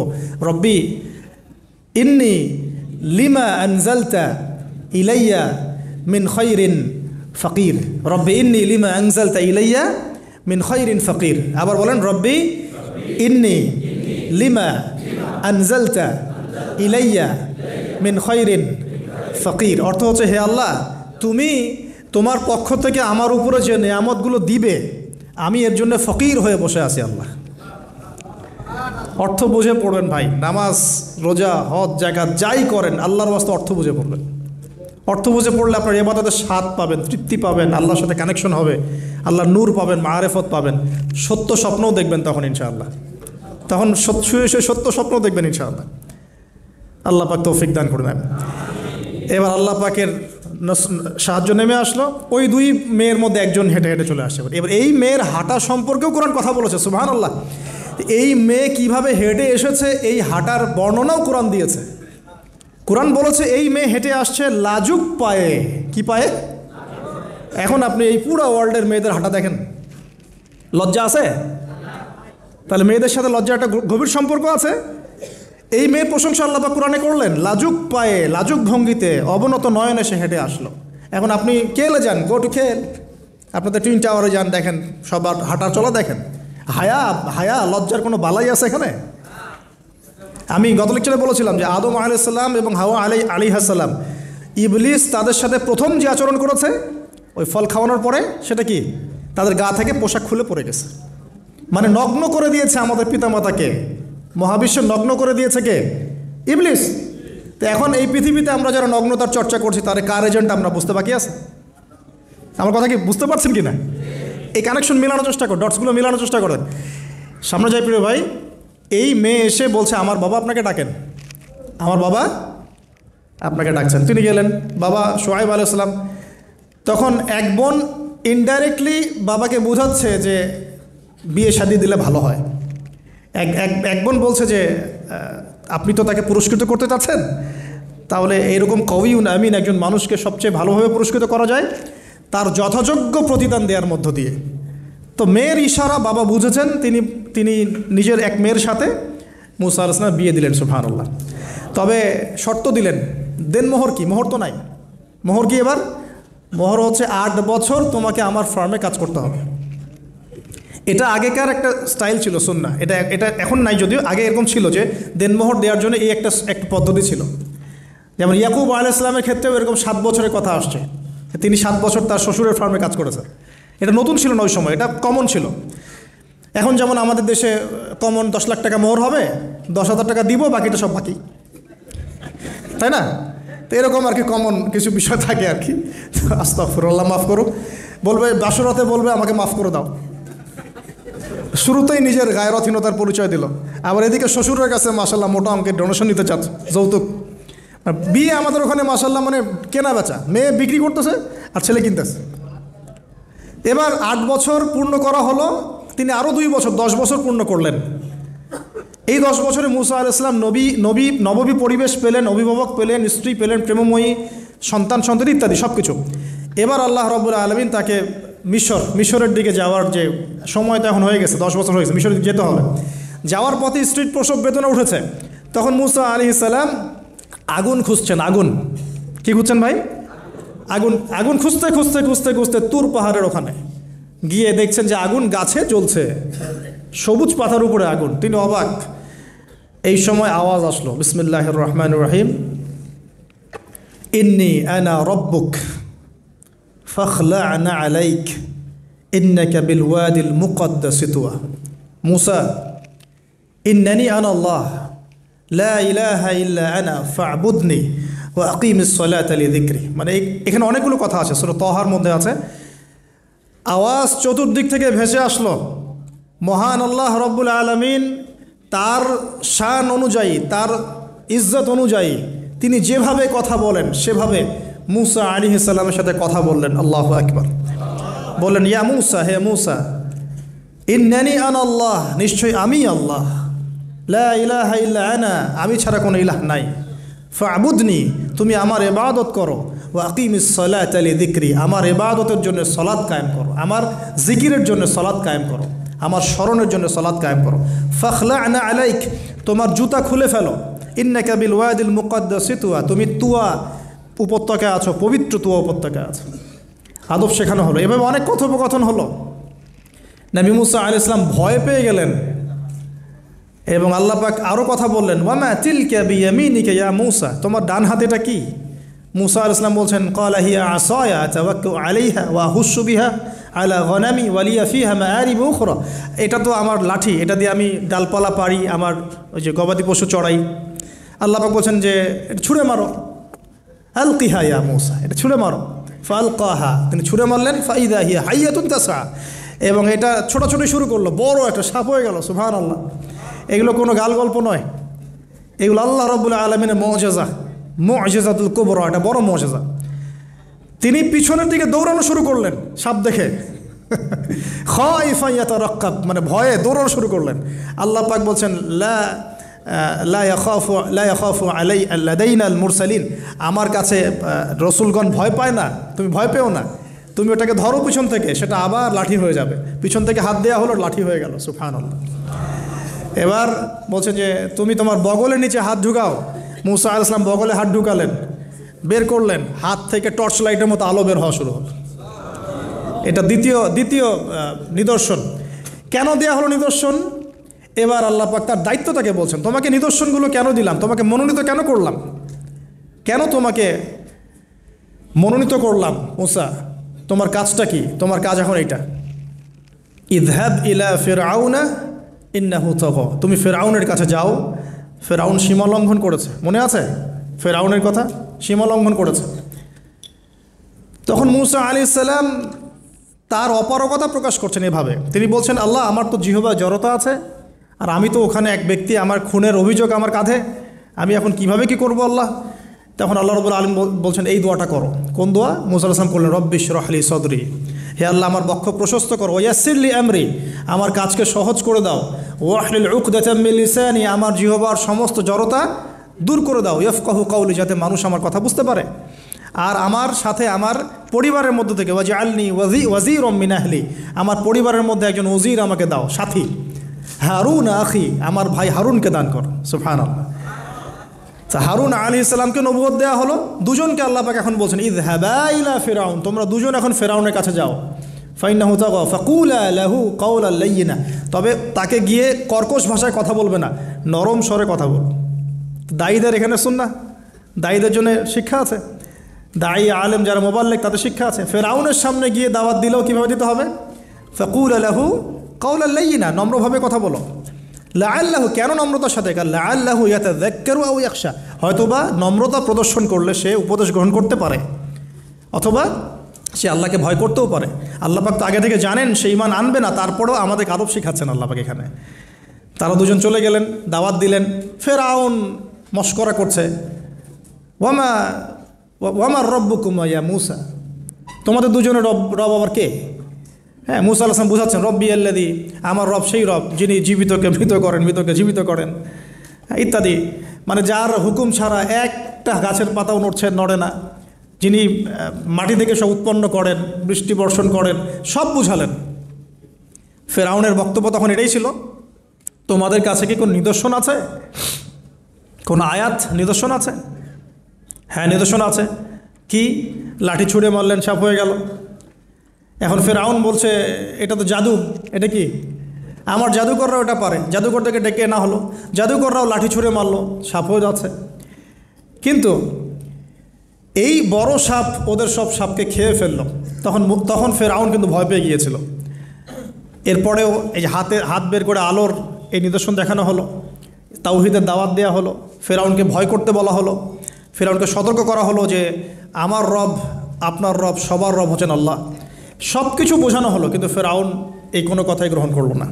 রব্বি ইন্নি লিমা আনজালতা ইলাইয়া মিন খায়রিন ফকির, রব্বি ইন্নি লিমা আনজালতা ইলাইয়া মিন খায়রিন ফকির। আবার বলেন, রব্বি ইন্নি লিমা আনজালতা ইলাইয়া মিন খায়রিন ফকির। অর্থ হচ্ছে, হে আল্লাহ, তুমি তোমার পক্ষ থেকে আমার উপরে যে নেয়ামতগুলো দিবে, আমি এর জন্য ফকির হয়ে বসে আছি আল্লাহ। অর্থ বুঝে পড়বেন ভাই, নামাজ রোজা হজ জাকাত যাই করেন আল্লাহর ওয়াস্তে অর্থ বুঝে পড়বেন। অর্থ বুঝে পড়লে আপনার ইবাদতের স্বাদ পাবেন, তৃপ্তি পাবেন, আল্লাহর সাথে কানেকশন হবে, আল্লাহর নূর পাবেন, মাআরিফত পাবেন, সত্য স্বপ্নও দেখবেন তখন ইনশাআল্লাহ। তখন শুয়ে সত্য স্বপ্ন দেখবেন ইনশাআল্লাহ। আল্লাহ পাক তৌফিক দান করে নেন। এবার আল্লাহ পাকের সাহায্য নেমে আসলো, ওই দুই মেয়ের মধ্যে একজন হেঁটে হেঁটে চলে আসছে। এবার এই মেয়ের হাঁটা সম্পর্কেও কোরআন কথা বলেছে, সুবহানাল্লাহ। এই মেয়ে কিভাবে হেঁটে এসেছে এই হাঁটার বর্ণনাও কোরআন দিয়েছে। কোরআন বলেছে এই মেয়ে হেঁটে আসছে লাজুক পায়ে। কি পায়ে? এখন আপনি এই পুরো ওয়ার্ল্ডের মেয়েদের হাঁটা দেখেন, লজ্জা আছে? তাহলে মেয়েদের সাথে লজ্জার একটা গভীর সম্পর্ক আছে। এই মেয়ের প্রশংসা আল্লাহ পাক কোরআনে করলেন, লাজুক পায়ে, লাজুক ভঙ্গিতে, অবনত নয়নে সে হেঁটে আসলো। এখন আপনি কেলে যান, গো টু খেল, আপনাদের টুইন টাওয়ারে যান, দেখেন সবার হাঁটার চলা দেখেন। হায়া লজ্জার কোনো বালাই আছে এখানে? আমি গত লেকচারে বলেছিলাম যে আদম আলাইহিস সালাম এবং হাওয়া আলাইহিস সালাম, ইবলিস তাদের সাথে প্রথম যে আচরণ করেছে ওই ফল খাওয়ানোর পরে, সেটা কি? তাদের গা থেকে পোশাক খুলে পড়ে গেছে, মানে নগ্ন করে দিয়েছে আমাদের পিতামাতাকে, মহাবিশ্ব নগ্ন করে দিয়েছে কে? ইবলিস। তো এখন এই পৃথিবীতে আমরা যারা নগ্নতার চর্চা করছি, তার কার এজেন্ট আমরা বুঝতে বাকি আছে? আমার কথা কি বুঝতে পারছেন কি না? এই কানেকশন মেলানোর চেষ্টা করেন, ডটসগুলো মেলানোর চেষ্টা করেন। সামনে যাই প্রিয় ভাই, এই মেয়ে এসে বলছে, আমার বাবা আপনাকে ডাকেন, আমার বাবা আপনাকে ডাকছেন। তিনি গেলেন, বাবা শুআয়ব আলাইহিস সালাম। তখন এক বোন ইনডাইরেক্টলি বাবাকে বোঝাচ্ছে যে বিয়ে শাদী দিলে ভালো হয়। এক বোন বলছে যে আপনি তো তাকে পুরস্কৃত করতে চাচ্ছেন, তাহলে এইরকম কওয়িউন আমিন একজন মানুষকে সবচেয়ে ভালোভাবে পুরস্কৃত করা যায় তার যথাযোগ্য প্রতিদান দেওয়ার মধ্য দিয়ে। তো মেয়ের ইশারা বাবা বুঝেছেন, তিনি নিজের এক মেয়ের সাথে মুসা আলাইহিস সালাম বিয়ে দিলেন, সুবহানাল্লাহ। তবে শর্ত দিলেন, দেনমোহর কি? মোহর তো নাই। মোহর কি? এবার মোহর হচ্ছে 8 বছর তোমাকে আমার ফার্মে কাজ করতে হবে। এটা আগেকার একটা স্টাইল ছিল, সুন্নাহ। এটা এখন নাই যদিও, আগে এরকম ছিল যে দেনমোহর দেওয়ার জন্য এই একটা পদ্ধতি ছিল। যেমন ইয়াকুব আলাইহিস সালামের ক্ষেত্রেও এরকম 7 বছরের কথা আসছে, তিনি 7 বছর তার শ্বশুরের ফার্মে কাজ করেছেন। এটা নতুন ছিল না ওই সময়, এটা কমন ছিল। এখন যেমন আমাদের দেশে কমন 10 লাখ টাকা মোহর হবে, 10,000 টাকা দিব, বাকিটা সব বাকি, তাই না? তো এরকম আর কি কমন কিছু বিষয় থাকে আর কি। আস্তাগফিরুল্লাহ, মাফ করুক। বলবে বাসরাতে বলবে আমাকে মাফ করে দাও। শুরুতেই নিজের গায়রথহীনতার পরিচয় দিল। আবার এদিকে শ্বশুরের কাছে মাশাল্লাহ মোটা অঙ্কের ডোনেশন নিতে চাচ্ছে, যৌতুক। বিয়ে আমাদের ওখানে মাশাল্লাহ মানে কেনা বেচা, মেয়ে বিক্রি করতেছে আর ছেলে কিনতেছে। এবার 8 বছর পূর্ণ করা হলো, তিনি আরও 2 বছর 10 বছর পূর্ণ করলেন। এই 10 বছরে মুসা আলাইহিস সালাম নববী পরিবেশ পেলেন, অভিভাবক পেলেন, স্ত্রী পেলেন, প্রেমময়ী সন্তান ইত্যাদি সব কিছু। এবার আল্লাহ রাব্বুল আলামিন তাকে মিশরের দিকে যাওয়ার যে সময় তো এখন হয়ে গেছে, 10 বছর হয়ে গেছে, মিশরের দিকে যেতে হবে। যাওয়ার পথে স্ত্রীর প্রসব বেদনা উঠেছে। তখন মুসা আলাইহিস সালাম আগুন খুঁজছেন। আগুন কি খুঁজছেন ভাই? আগুন খুঁজতে তুর পাহাড়ের ওখানে গিয়ে দেখছেন যে আগুন গাছে জ্বলছে, সবুজ পাতার উপরে আগুন। তিনি অবাক। এই সময় আওয়াজ আসলো, বিসমিল্লাহির রহমানির রহিম, ইন্নী আনা রব্বুক ফাখলা'না আলাইক ইন্নাকা বিল ওয়াদিল মুকদ্দাসি তুয়া। মুসা, ইন্নানি আনা আল্লাহ লা ইলাহা ইল্লা আনা ফা'বুদনি ওয়া আকিমিস সালাতা লিযিকরি। মানে এখানে অনেকগুলো কথা আছে, সূরা তাহার মধ্যে আছে। আওয়াজ চতুর্দিক থেকে ভেসে আসলো। মহান আল্লাহ রব্বুল আলামিন তার শান অনুযায়ী, তার ইজ্জত অনুযায়ী তিনি যেভাবে কথা বলেন সেভাবে মুসা আলাইহিস সালামের সাথে কথা বললেন। আল্লাহু আকবার। বললেন, ইয়া মুসা, হে মুসা, ইন্নানি আনা আল্লাহ, নিশ্চয়ই আমি আল্লাহ, লা ইলাহা ইল্লা আনা, আমি ছাড়া কোনো ইলাহ নাই, ফা'বুদনি, তুমি আমার ইবাদত করো, ওয়া আকিমিস সালাতা লিযিকরি, আমার ইবাদতের জন্য সালাত কায়েম করো, আমার জিকিরের জন্য সালাত কায়েম করো, আমার স্মরণের জন্য সালাত কায়েম করো। ফাখলা'না আলাইক, তোমার জুতা খুলে ফেলো, ইন্নাকা বিল ওয়াদিল মুকদ্দাসি তুয়া, তুমি তুয়া উপত্যকায় আছো, পবিত্র তুয়া উপত্যকায় আছো। আদব শেখানো হলো। এভাবে অনেক কথোপকথন হলো। নবী মুসা আলাইহিস সালাম ভয় পেয়ে গেলেন এবং আল্লাহ পাক আরও কথা বললেন, ওয়ামা তিলকা বিয়ামিনিকা ইয়া মুসা, তোমার ডান হাতেটা কি? মুসা আলাইহিস সালাম বলছেন, ক্বালা হিয়া আসায়া আতাওয়াক্কাউ আলাইহা ওয়া আহুশু বিহা আলা গনামি ওয়া লিয়া ফিহা মাআরিব উখরা। এটা তো আমার লাঠি, এটা দিয়ে আমি ডালপালা পারি, আমার ওই যে গবাদি পশু চড়াই। আল্লাহ পাক বলছেন যে এটা ছুঁড়ে মারো, আলকিহা ইয়া মুসা, এটা ছুঁড়ে মারো। ফালকাহা, তিনি ছুঁড়ে মারলেন। ফাইদা হিয়া হাইয়াতুন তাসা, এবং এটা ছোটাছুটি শুরু করলো, বড় একটা সাপ হয়ে গেল। সুবহানাল্লাহ। এগুলো কোনো গাল গল্প নয়, এগুলো আল্লাহ রাব্বুল আলামিনের মুজিজা, মুজিজাতুল কুবরা, এটা বড় মুজিজা। তিনি পিছনের দিকে দৌড়ানো শুরু করলেন সাপ দেখে, খাইফা ইয়াতারাক্কাব, মানে ভয়ে দৌড়ানো শুরু করলেন। আল্লাহ পাক বলছেন, লা ইয়াখাফু লাদাইনাল মুরসালিন, আমার কাছে রসুলগণ ভয় পায় না, তুমি ভয় পেও না, তুমি ওটাকে ধরো পিছন থেকে, সেটা আবার লাঠি হয়ে যাবে। পিছন থেকে হাত দেওয়া হলো, লাঠি হয়ে গেল। সুবহানাল্লাহ। এবার বলছে যে তুমি তোমার বগলের নিচে হাত ঢুকাও। মুসা আলাইহিস সালাম বগলে হাত ঢুকালেন, বের করলেন, হাত থেকে টর্চ লাইটের মতো আলো বের হওয়া শুরু হলো। এটা দ্বিতীয় নিদর্শন। কেন দেয়া হলো নিদর্শন? এবার আল্লাহ পাক তার দায়িত্বটাকে বলছেন, তোমাকে নিদর্শনগুলো কেন দিলাম, তোমাকে মনোনীত কেন করলাম, কেন তোমাকে মনোনীত করলাম মুসা, তোমার কাজটা কি? তোমার কাজ এখন এইটা, ইযহাব ইলা ফিরআউনা ইন্নাহু তাগা, তুমি ফিরআউনের কাছে যাও। ফিরআউন সীমা লঙ্ঘন করেছে, মনে আছে ফিরআউনের কথা? সীমা লঙ্ঘন করেছে। তখন মুসা আলাইহিস সালাম তার অপারগতা প্রকাশ করছেন এভাবে। তিনি বলছেন, আল্লাহ, আমার তো জিহ্বায় জড়তা আছে, আর আমি তো ওখানে এক ব্যক্তি, আমার খুনের অভিযোগ আমার কাঁধে, আমি এখন কিভাবে কি করব আল্লাহ? তখন আল্লাহ রাব্বুল আলামিন বলছেন, এই দোয়াটা করো। কোন দোয়া? মুসা আলাইহিস সালাম করলেন, রব্বি ইশরাহ লি সদরি, হে আল্লাহ আমার বক্ষ প্রশস্ত করো, ওয়াসসির লি আমরি, আমার কাজকে সহজ করে দাও, ওয়াহলিল উকদাতাম মিন লিসানি, আমার জিহ্বার সমস্ত জড়তা দূর করে দাও, ইয়াফকাহু কাওলি, যাতে মানুষ আমার কথা বুঝতে পারে। আর আমার সাথে আমার পরিবারের মধ্যে থেকে ওয়াজআলনি ওয়াজিরাম মিন আহলি, আমার পরিবারের মধ্যে একজন ওজির আমাকে দাও, সাথী। হারুন আখি, আমার ভাই হারুনকে দান কর। সুবহানাল্লাহ। হারুন আলাইহিস সালামকে নবুয়ত দেওয়া হলো, দুজনকে আল্লাহ পাক এখন বলছেন, ইযহাবা ইলা ফিরআউন, তোমরা দুজন এখন ফিরআউনের কাছে যাও। ফাইন্নাহু তাগা ফাকুলা লাহু কাওলাল লাইয়িনা, তবে তাকে গিয়ে কর্কশ ভাষায় কথা বলবে না, নরম স্বরে কথা বল। দায়ীদের এখানে সুন্নাহ, দায়ীদের জন্য শিক্ষা আছে, দায়ী আলেম যারা মুবাল্লিগ তাদের শিক্ষা আছে। ফিরআউনের সামনে গিয়ে দাওয়াত দিলেও কীভাবে দিতে হবে? ফাকুলা লাহু কাওলাল লাইয়িনা, নম্রভাবে কথা বলো। লাআল্লাহু, কেন নম্রতার সাথে? লাআল্লাহু ইয়াতাযাক্কারু আও ইয়াখশা, হয়তোবা নম্রতা প্রদর্শন করলে সে উপদেশ গ্রহণ করতে পারে, অথবা সে আল্লাহকে ভয় করতেও পারে। আল্লাহ পাক তো আগে থেকে জানেন সে ঈমান আনবে না, তারপরেও আমাদেরকে আদব শিখাচ্ছেন আল্লাহ পাক এখানে। তারা দুজন চলে গেলেন, দাওয়াত দিলেন। ফেরাউন মস্করা করছে, ওয়ামা ওয়ামার রব্বুকুম ইয়া মূসা, তোমাদের দুজনের রব আবার কে? হ্যাঁ, মূসা আলাইহিস সালাম বুঝাচ্ছেন, রব্বি আল্লাযী, আমার রব সেই রব যিনি জীবিতকে মৃত করেন, মৃতকে জীবিত করেন, ইত্যাদি। মানে যার হুকুম ছাড়া একটা গাছের পাতাও নড়ে না, যিনি মাটি থেকে সব উৎপন্ন করেন, বৃষ্টি বর্ষণ করেন, সব বুঝালেন। ফেরাউনের বক্তব্য তখন এটাই ছিল, তোমাদের কাছে কি কোন নিদর্শন আছে, কোন আয়াত নিদর্শন আছে? হ্যাঁ, নিদর্শন আছে। কি? লাঠি ছুঁড়ে মারলেন, সাপ হয়ে গেল। এখন ফেরাউন বলছে এটা তো জাদু, এটা কি? আমার জাদুকররাও এটা পারে, জাদুকর থেকে ডেকে না হলো, জাদুকররাও লাঠি ছুঁড়ে মারলো, সাপ হয়ে যাচ্ছে। কিন্তু এই বড় সাপ ওদের সব সাপকে খেয়ে ফেললো। তখন ফেরাউন কিন্তু ভয় পেয়ে গিয়েছিল। এরপরেও এই যে হাত বের করে আলোর এই নিদর্শন দেখানো হলো, তাওহীদের দাওয়াত দেওয়া হলো, ফেরাউনকে ভয় করতে বলা হলো, ফেরাউনকে সতর্ক করা হলো যে আমার রব, আপনার রব, সবার রব হচ্ছেন আল্লাহ। সব কিছু বোঝানো হলো, কিন্তু ফেরাউন এই কোনো কথাই গ্রহণ করলো না।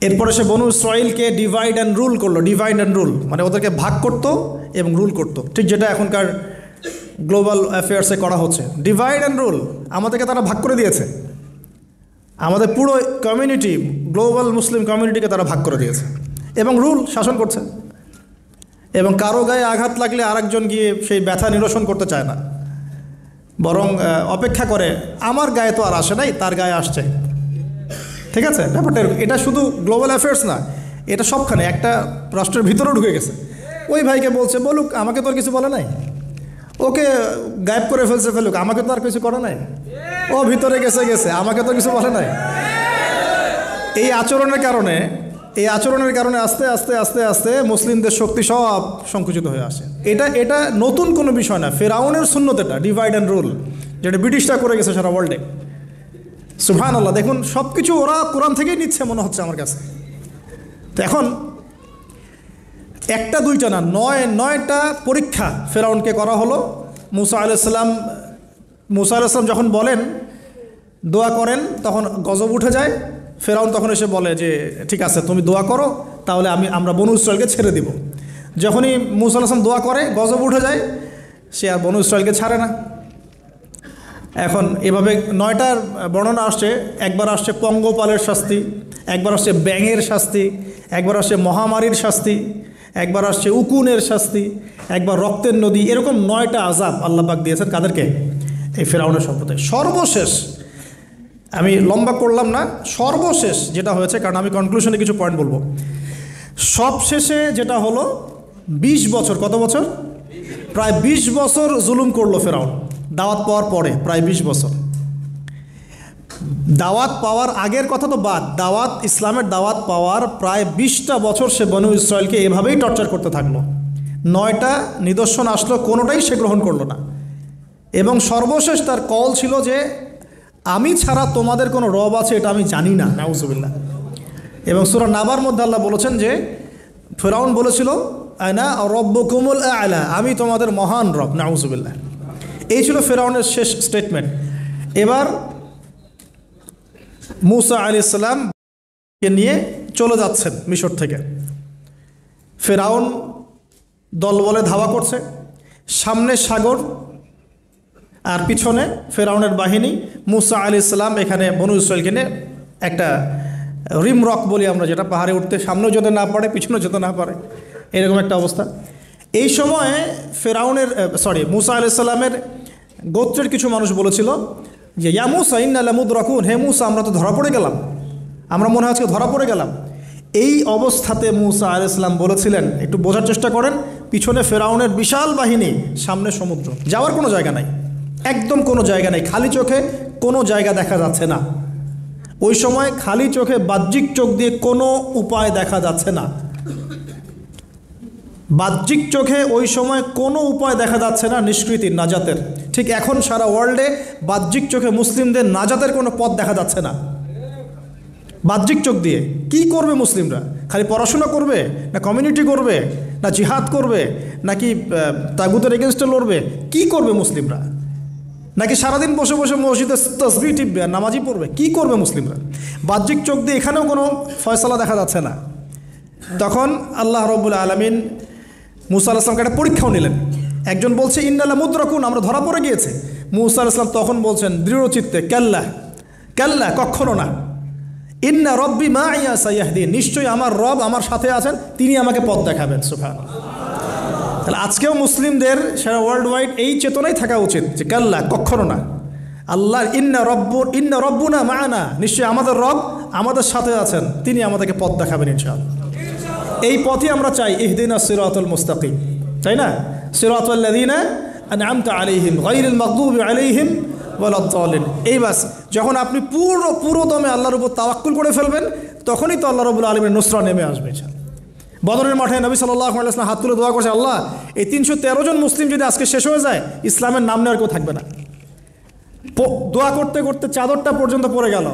এরপরে সে বনু ইসরাইলকে ডিভাইড অ্যান্ড রুল করলো। ডিভাইড অ্যান্ড রুল মানে ওদেরকে ভাগ করতো এবং রুল করতো, ঠিক যেটা এখনকার গ্লোবাল অ্যাফেয়ার্সে করা হচ্ছে। ডিভাইড অ্যান্ড রুল, আমাদেরকে তারা ভাগ করে দিয়েছে। আমাদের পুরো কমিউনিটি, গ্লোবাল মুসলিম কমিউনিটিকে তারা ভাগ করে দিয়েছে এবং রুল, শাসন করছে। এবং কারো গায়ে আঘাত লাগলে আরেকজন গিয়ে সেই ব্যথা নিরসন করতে চায় না, বরং অপেক্ষা করে, আমার গায়ে তো আর আসে নাই, তার গায়ে আসছে। ঠিক আছে, ব্যাপারটা এটা শুধু গ্লোবাল অ্যাফেয়ার্স না, এটা সবখানে, একটা রাষ্ট্রের ভিতরেও ঢুকে গেছে। ওই ভাইকে বলছে বলুক, আমাকে তো আর কিছু বলে নাই, ওকে গায়েব করে ফেলুক, আমাকে তো আর কিছু করে নাই, ও ভিতরে গেছে, আমাকে তো কিছু বলে নাই। এই আচরণের কারণে আস্তে আস্তে আস্তে আস্তে মুসলিমদের শক্তি সব সংকুচিত হয়ে আসে। এটা নতুন কোনো বিষয় না, ফেরাউনের সুন্নত এটা, ডিভাইড অ্যান্ড রুল, যেটা ব্রিটিশরা করে গেছে সারা ওয়ার্ল্ডে। সুবহানাল্লাহ, দেখুন সব কিছু ওরা কোরআন থেকেই নিচ্ছে মনে হচ্ছে আমার কাছে। তো এখন একটা দুইটা না, নয়টা পরীক্ষা ফেরাউনকে করা হলো। মুসা আলাইহিস সালাম যখন বলেন, দোয়া করেন, তখন গজব উঠে যায়। ফেরাউন তখন এসে বলে যে ঠিক আছে, তুমি দোয়া করো, তাহলে আমরা বনু ইসরাইলকে ছেড়ে দিব। যখনই মুসা আলাইহিস সালাম দোয়া করে, গজব উঠে যায়, সে আর বনু ইসরাইলকে ছাড়ে না। এখন এভাবে 9টার বর্ণনা আসছে। একবার আসছে পঙ্গপালের শাস্তি, একবার আসছে ব্যাঙের শাস্তি, একবার আসছে মহামারীর শাস্তি, একবার আসছে উকুনের শাস্তি, একবার রক্তের নদী। এরকম 9টা আযাব আল্লাহ পাক দিয়েছেন কাদেরকে? এই ফেরাউনের সম্প্রদায়। সর্বশেষ, আমি লম্বা করলাম না, সর্বশেষ যেটা হয়েছে, কারণ আমি কনক্লুশনে কিছু পয়েন্ট বলবো। সবশেষে যেটা হলো, 20 বছর, কত বছর? প্রায় 20 বছর জুলুম করলো ফেরাউন দাওয়াত পাওয়ার পরে। প্রায় 20 বছর। দাওয়াত পাওয়ার আগের কথা তো বাদ, ইসলামের দাওয়াত পাওয়ার প্রায় 20টা বছর সে বনু ইসরাইলকে এভাবেই টর্চার করতে থাকলো। 9টা নিদর্শন আসলো, কোনোটাই সে গ্রহণ করলো না। এবং সর্বশেষ তার কল ছিল যে আমি ছাড়া তোমাদের কোনো রব আছে এটা আমি জানি না, নাউজুবিল্লাহ। এবং সূরা নাবার মধ্যে আল্লাহ বলেছেন যে ফেরাউন বলেছিল আনা রব্বুকুমুল আ'লা, আমি তোমাদের মহান রব, নাউজুবিল্লাহ। এই ছিল ফেরাউনের শেষ স্টেটমেন্ট। এবার মুসা আলাইহিস সালামকে নিয়ে চলে যাচ্ছেন মিশর থেকে। ফেরাউন দলবলে ধাওয়া করছে, সামনে সাগর আর পিছনে ফেরাউনের বাহিনী। মুসা আলাইহিস সালাম এখানে বনু ইসরাইলকে নিয়ে একটা রিম রক বলি আমরা, যেটা পাহাড়ে উঠতে সামনেও যেতে না পারে, পিছনেও যেতে না পারে, এরকম একটা অবস্থা। এই সময় মুসা আলাইহিস সালামের গোত্রের কিছু মানুষ বলেছিল যে ইয়া মুসা ইন্না লামুদরাকুন, হে মুসা আমরা তো ধরা পড়ে গেলাম, আমরা মনে হয় আজকে ধরা পড়ে গেলাম। এই অবস্থাতে মুসা আলাইহিস সালাম বলেছিলেন, একটু বোঝার চেষ্টা করেন, পিছনে ফেরাউনের বিশাল বাহিনী, সামনে সমুদ্র, যাওয়ার কোনো জায়গা নাই, একদম কোনো জায়গা নেই, খালি চোখে কোনো জায়গা দেখা যাচ্ছে না। ওই সময় খালি চোখে, বাহ্যিক চোখ দিয়ে কোনো উপায় দেখা যাচ্ছে না। বাহ্যিক চোখে ওই সময় কোনো উপায় দেখা যাচ্ছে না নিষ্কৃতির, নাজাতের। ঠিক এখন সারা ওয়ার্ল্ডে বাহ্যিক চোখে মুসলিমদের নাজাতের কোনো পথ দেখা যাচ্ছে না। বাহ্যিক চোখ দিয়ে কি করবে মুসলিমরা? খালি পড়াশোনা করবে, না কমিউনিটি করবে, না জিহাদ করবে, নাকি তাগুতের এগেনস্টে লড়বে? কি করবে মুসলিমরা? নাকি সারাদিন বসে বসে মসজিদে তসবিহ টিপবে আর নামাজই পড়বে? কি করবে মুসলিমরা? বাহ্যিক চোখ দিয়ে এখানেও কোনো ফয়সালা দেখা যাচ্ছে না। তখন আল্লাহ রাব্বুল আলামিন মুসা আলাইহিস সালামকে একটা পরীক্ষাও নিলেন। একজন বলছে ইন্নালা মুদরাকুন, আমরা ধরা পড়ে গিয়েছে। মুসা আলাইহিস সালাম তখন বলছেন দৃঢ় চিত্তে, কাল্লা কাল্লা, কখনো না, ইন্না রব্বি মাইয়া সাইয়াহদিন, নিশ্চয়ই আমার রব আমার সাথে আছেন, তিনি আমাকে পথ দেখাবেন। সুবহানাল্লাহ। তাহলে আজকেও মুসলিমদের সারা ওয়ার্ল্ড ওয়াইড এই চেতনাই থাকা উচিত যে কাল্লা, কখনো না। আল্লাহ ইন্না রব্বুনা মা'ানা, নিশ্চয়ই আমাদের রব আমাদের সাথে আছেন, তিনি আমাদেরকে পথ দেখাবেন ইনশাআল্লাহ। এই পথই আমরা চাই, ইহদিনাস সিরাতাল মুস্তাকিম, তাই না? সিরাতাল লাযিনা আন'আমতা আলাইহিম গায়রিল মাগদুবি আলাইহিম ওয়ালাদ-দাল্লিন। এই বাস, যখন আপনি পুরো দমে আল্লাহর উপর তাওয়াক্কুল করে ফেলবেন, তখনই তো আল্লাহ রাব্বুল আলামিনের নুসরা নেমে আসবে ইনশাআল্লাহ। বদরের মাঠে নবী সাল্লাল্লাহু আলাইহি ওয়াসাল্লাম হাত তুলে দোয়া করছে, আল্লাহ এই 313 জন মুসলিম যদি আজকে শেষ হয়ে যায়, ইসলামের নাম নেওয়ার কেউ থাকবে না। দোয়া করতে করতে চাদরটা পর্যন্ত পড়ে গেল।